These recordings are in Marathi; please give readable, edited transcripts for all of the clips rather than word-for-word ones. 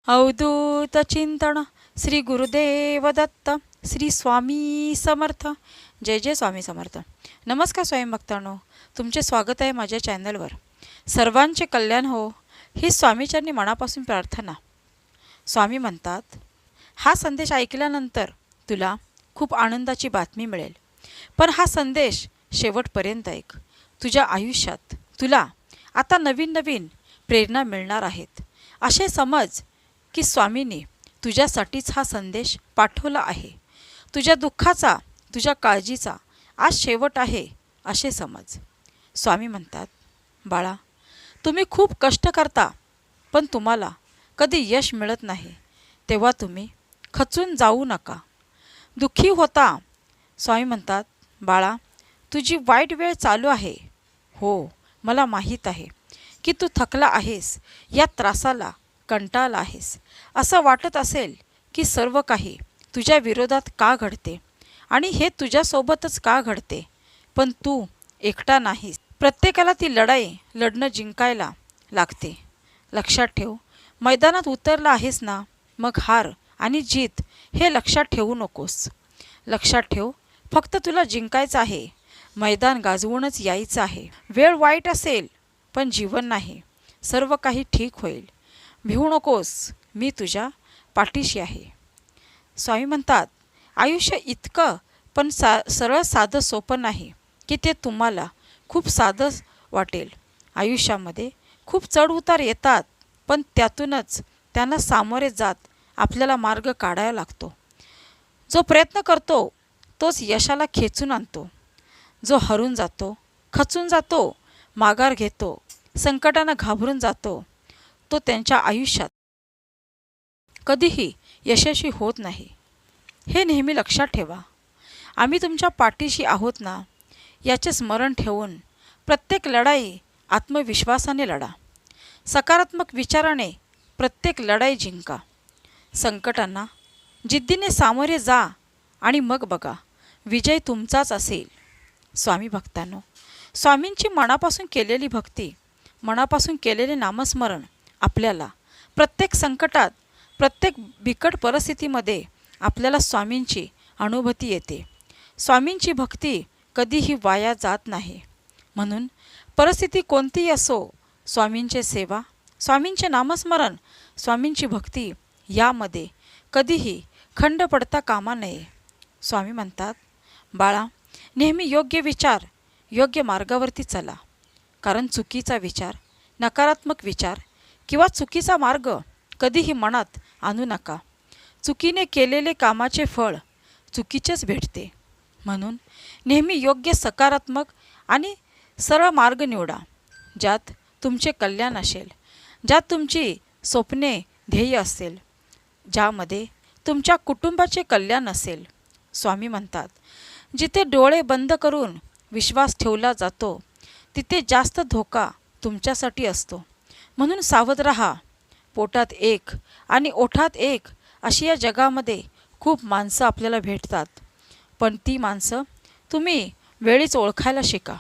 अवधूत चिंतन श्री गुरुदेव दत्त श्री स्वामी समर्थ. जय जय स्वामी समर्थ. नमस्कार स्वयं भक्तांनो, तुमचे स्वागत आहे माझ्या चॅनलवर. सर्वांचे कल्याण हो ही स्वामीचरणी मनापासून प्रार्थना. स्वामी म्हणतात, हा संदेश ऐकल्यानंतर तुला खूप आनंदाची बातमी मिळेल, पण हा संदेश शेवटपर्यंत ऐक. तुझ्या आयुष्यात तुला आता नवीन नवीन प्रेरणा मिळणार आहेत. असे समज की स्वामींनी तुझ्यासाठीच हा संदेश पाठवला आहे. तुझ्या दुःखाचा, तुझ्या काळजीचा आज शेवट आहे असे समज. स्वामी म्हणतात, बाळा, तुम्ही खूप कष्ट करता पण तुम्हाला कधी यश मिळत नाही, तेव्हा तुम्ही खचून जाऊ नका, दुःखी होता. स्वामी म्हणतात, बाळा, तुझी वाईट वेळ चालू आहे. हो, मला माहीत आहे की तू थकला आहेस, या त्रासाला कंटाळला आहेस. असं वाटत असेल की सर्व काही तुझ्या विरोधात का घडते आणि हे तुझ्यासोबतच का घडते, पण तू एकटा नाहीस. प्रत्येकाला ती लढाई लढणं जिंकायला लागते. लक्षात ठेव, मैदानात उतरला आहेस ना, मग हार आणि जीत हे लक्षात ठेवू नकोस. लक्षात ठेव, फक्त तुला जिंकायचं आहे, मैदान गाजवूनच यायचं आहे. वेळ वाईट असेल पण जीवन नाही. सर्व काही ठीक होईल, भिवू नकोस, मी तुझ्या पाठीशी आहे. स्वामी म्हणतात, आयुष्य इतकं पण सरळ साधं सोपं नाही की ते तुम्हाला खूप साधं वाटेल. आयुष्यामध्ये खूप चढउतार येतात, पण त्यातूनच त्यांना सामोरे जात आपल्याला मार्ग काढायला लागतो. जो प्रयत्न करतो तोच यशाला खेचून आणतो. जो हरून जातो, खचून जातो, माघार घेतो, संकटांना घाबरून जातो, तो त्यांच्या आयुष्यात कधीही यशस्वी होत नाही. हे नेहमी लक्षात ठेवा. आम्ही तुमच्या पाठीशी आहोत ना, याचे स्मरण ठेवून प्रत्येक लढाई आत्मविश्वासाने लढा. सकारात्मक विचाराने प्रत्येक लढाई जिंका. संकटांना जिद्दीने सामोरे जा आणि मग बघा, विजय तुमचाच असेल. स्वामी भक्तांनो, स्वामींची मनापासून केलेली भक्ती, मनापासून केलेले नामस्मरण आपल्याला प्रत्येक संकटात, प्रत्येक बिकट परिस्थितीमध्ये आपल्याला स्वामींची अनुभूती येते. स्वामींची भक्ती कधीही वाया जात नाही. म्हणून परिस्थिती कोणतीही असो, स्वामींचे सेवा, स्वामींचे नामस्मरण, स्वामींची भक्ती यामध्ये कधीही खंड पडता कामा नये. स्वामी म्हणतात, बाळा, नेहमी योग्य विचार, योग्य मार्गावरती चला. कारण चुकीचा विचार, नकारात्मक विचार किंवा चुकीचा मार्ग कधीही मनात आणू नका. चुकीने केलेले कामाचे फळ चुकीचेच भेटते. म्हणून नेहमी योग्य, सकारात्मक आणि सरळ मार्ग निवडा, ज्यात तुमचे कल्याण असेल, ज्यात तुमची स्वप्ने, ध्येय असेल, ज्यामध्ये तुमच्या कुटुंबाचे कल्याण असेल. स्वामी म्हणतात, जिथे डोळे बंद करून विश्वास ठेवला जातो तिथे जास्त धोका तुमच्यासाठी असतो. म्हणून सावध रहा. पोटात एक आणि ओठात एक अशी या जगामध्ये खूप माणसं आपल्याला भेटतात, पण ती माणसं तुम्ही वेळीच ओळखायला शिका.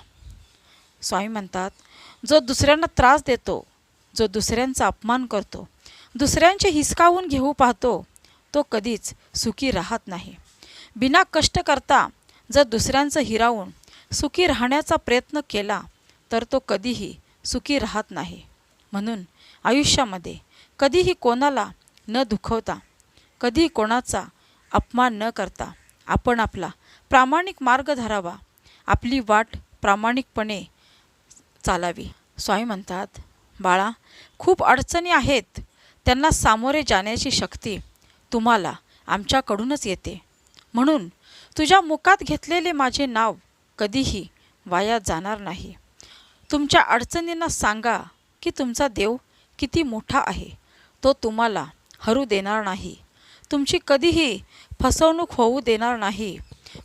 स्वामी म्हणतात, जो दुसऱ्यांना त्रास देतो, जो दुसऱ्यांचा अपमान करतो, दुसऱ्यांचे हिसकावून घेऊ पाहतो, तो कधीच सुखी राहत नाही. बिना कष्ट करता जर दुसऱ्यांचं हिरावून सुखी राहण्याचा प्रयत्न केला तर तो कधीही सुखी राहत नाही. म्हणून आयुष्यामध्ये कधीही कोणाला न दुखवता, कधीही कोणाचा अपमान न करता आपण आपला प्रामाणिक मार्ग धरावा, आपली वाट प्रामाणिकपणे चालावी. स्वामी म्हणतात, बाळा, खूप अडचणी आहेत, त्यांना सामोरे जाण्याची शक्ती तुम्हाला आमच्याकडूनच येते. म्हणून तुझ्या मुखात घेतलेले माझे नाव कधीही वाया जाणार नाही. तुमच्या अडचणींना सांगा की तुमचा देव किती मोठा आहे, तो तुम्हाला हरू देणार नाही, तुमची कधीही फसवणूक होऊ देणार नाही.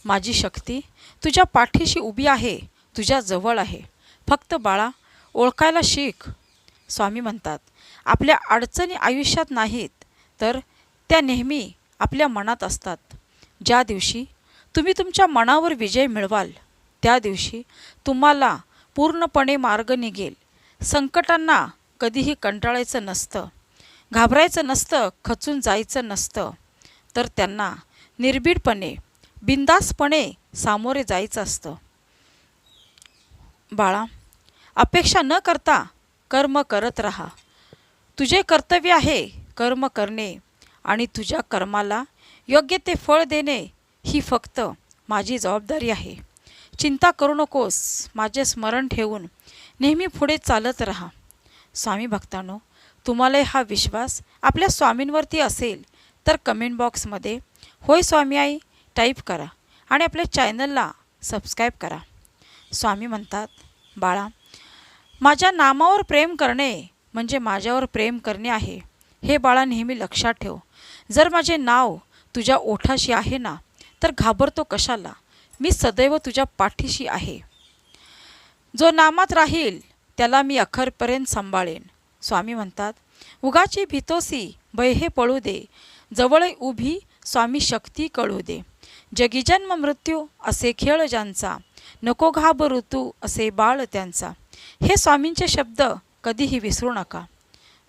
माझी शक्ती तुझ्या पाठीशी उभी आहे, तुझ्या जवळ आहे. फक्त बाळा, ओळखायला शिक. स्वामी म्हणतात, आपल्या अडचणी आयुष्यात नाहीत तर त्या नेहमी आपल्या मनात असतात. ज्या दिवशी तुम्ही तुमच्या मनावर विजय मिळवाल त्या दिवशी तुम्हाला पूर्णपणे मार्ग निघेल. संकटांना कधीही कंटाळायचं नसतं. घाबरायचं नसतं, खचून जायचं नसतं, तर त्यांना निर्भीडपणे बिनधास्तपणे सामोरे जायचं असतं. बाळा, अपेक्षा न करता कर्म करत राहा. तुझे कर्तव्य आहे कर्म करणे आणि तुझ्या कर्माला योग्य ते फळ देणे ही फक्त माझी जबाबदारी आहे. चिंता करू नकोस, माझे स्मरण ठेवून नेहमी पुढे चालत राहा. स्वामी भक्तांनो, तुम्हाला हा विश्वास आपल्या स्वामींवरती असेल तर कमेंट बॉक्समध्ये होय स्वामी आई टाईप करा आणि आपल्या चॅनलला सबस्क्राईब करा. स्वामी म्हणतात, बाळा, माझ्या नामावर प्रेम करणे म्हणजे माझ्यावर प्रेम करणे आहे. हे बाळा नेहमी लक्षात ठेव. जर माझे नाव तुझ्या ओठाशी आहे ना, तर घाबरतो कशाला? मी सदैव तुझ्या पाठीशी आहे. जो नामात राहील त्याला मी अखेरपर्यंत सांभाळेन. स्वामी म्हणतात, उगाची भीतोसी भय हे पळू दे, जवळ उभी स्वामी शक्ती कळू दे. जगी जन्म मृत्यू असे खेळ ज्यांचा, नको घाबरू तू असे बाळ त्यांचा. हे स्वामींचे शब्द कधीही विसरू नका.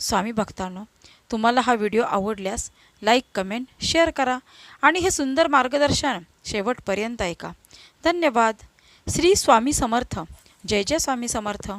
स्वामी भक्तांनो, तुम्हाला हा व्हिडिओ आवडल्यास लाईक, कमेंट, शेअर करा आणि हे सुंदर मार्गदर्शन शेवटपर्यंत ऐका. धन्यवाद. श्री स्वामी समर्थ. जय जय स्वामी समर्थ.